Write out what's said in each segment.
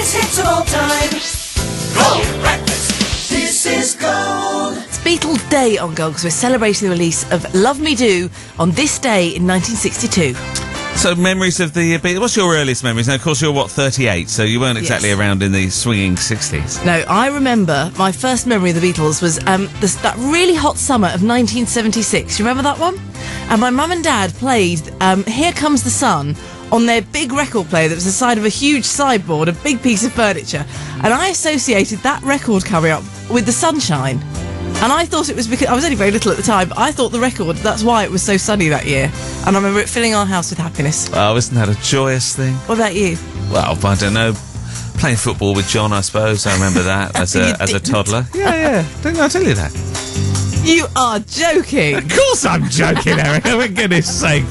Greatest hits of all time. Gold breakfast. This is gold. It's Beatles Day on Gold because we're celebrating the release of Love Me Do on this day in 1962. So, memories of the Beatles. What's your earliest memories? Now, of course, you're, 38, so you weren't exactly around in the swinging 60s. No, I remember my first memory of the Beatles was that really hot summer of 1976. You remember that one? And my mum and dad played Here Comes the Sun on their big record player that was the side of a huge sideboard, a big piece of furniture. And I associated that record coming up with the sunshine. And I thought it was because I was only very little at the time, but I thought the record, that's why it was so sunny that year. And I remember it filling our house with happiness. Oh, isn't that a joyous thing? What about you? Well, I don't know. Playing football with John, I suppose. I remember that as a toddler. Yeah. Didn't I tell you that? You are joking. Of course I'm joking, Erica. For goodness sake.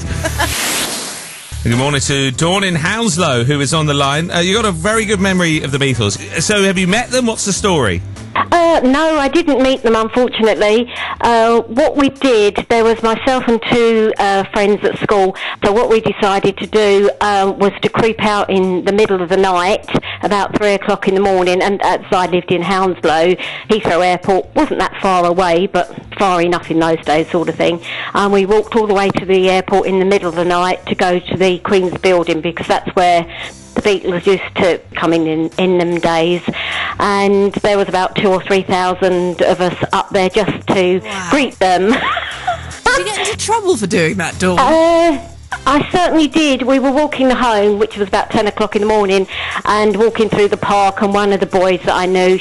Good morning to Dawn in Hounslow, who is on the line. You got a very good memory of the Beatles. So have you met them? What's the story? No, I didn't meet them, unfortunately. What we did, there was myself and two friends at school, so what we decided to do was to creep out in the middle of the night, about 3 o'clock in the morning, and as I lived in Hounslow, Heathrow Airport wasn't that far away, but far enough in those days, sort of thing. And we walked all the way to the airport in the middle of the night to go to the Queen's Building, because that's where the Beatles used to come in them days, and there was about 2,000 or 3,000 of us up there just to greet them. Did you get into trouble for doing that, Dawn? I certainly did. We were walking home, which was about 10 o'clock in the morning, and walking through the park, and one of the boys that I knew,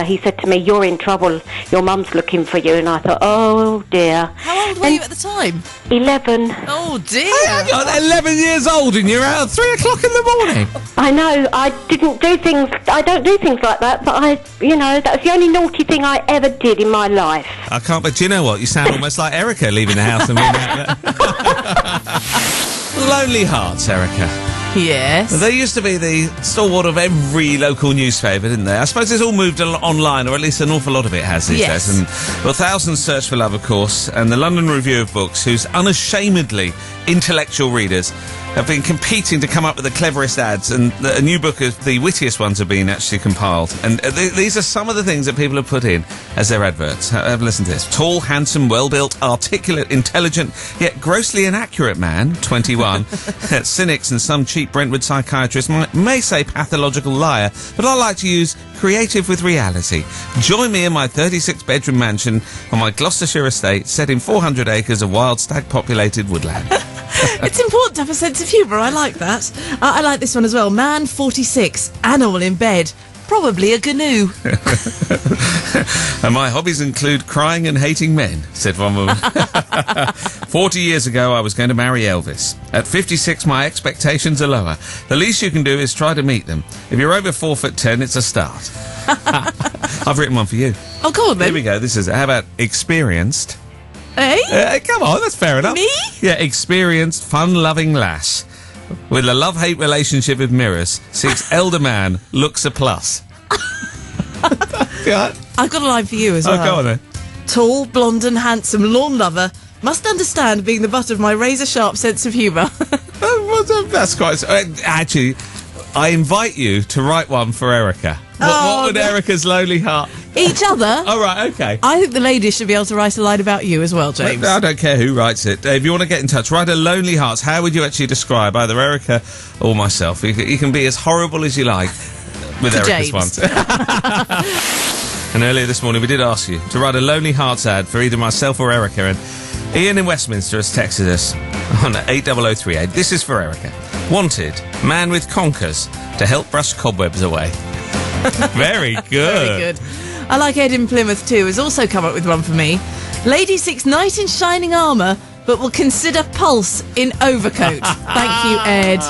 he said to me, "You're in trouble, your mum's looking for you." And I thought, oh dear. How old were you at the time? 11. Oh dear. Hang on, 11 years old and you're out at 3 o'clock in the morning. I know, I don't do things like that, but that's the only naughty thing I ever did in my life. I can't, but do you know what? You sound almost like Erica leaving the house and being out there. Lonely Hearts, Erica. Yes. They used to be the stalwart of every local newspaper, didn't they? I suppose it's all moved online, or at least an awful lot of it has these days. And, well, Thousands Search for Love, of course, and the London Review of Books, whose unashamedly intellectual readers have been competing to come up with the cleverest ads, and a new book of the wittiest ones have been actually compiled. And these are some of the things that people have put in as their adverts. Have a listen to this. Tall, handsome, well-built, articulate, intelligent, yet grossly inaccurate man, 21. Cynics and some cheap Brentwood psychiatrist may say pathological liar, but I like to use creative with reality. Join me in my 36-bedroom mansion on my Gloucestershire estate, set in 400 acres of wild stag-populated woodland. It's important to have a sense of humour. I like that. I like this one as well. Man 46, animal in bed, probably a GNU. And my hobbies include crying and hating men, said one woman. 40 years ago, I was going to marry Elvis. At 56, my expectations are lower. The least you can do is try to meet them. If you're over 4'10", it's a start. I've written one for you. Oh, go on, then. Here we go. This is, how about experienced? Hey? Come on, that's fair enough. Me? Yeah, experienced, fun-loving lass. With a love-hate relationship with mirrors, seeks elder man, looks a plus. Yeah. I've got a line for you as well. Oh, go on then. Tall, blonde and handsome lawn lover must understand being the butt of my razor-sharp sense of humour. That's quite... actually, I invite you to write one for Erica. What would Erica's lonely heart... Each other? Oh, right, okay. I think the ladies should be able to write a line about you as well, James. I don't care who writes it. If you want to get in touch, write a Lonely Hearts. How would you actually describe either Erica or myself? You can be as horrible as you like with Erica's James. ones. And earlier this morning we did ask you to write a Lonely Hearts ad for either myself or Erica, and Ian in Westminster has texted us on 80038. This is for Erica. Wanted, man with conkers to help brush cobwebs away. Very good. Very good. I like Ed in Plymouth too, has also come up with one for me. Lady seeks knight in shining armour, but will consider pulse in overcoat. Thank you, Ed.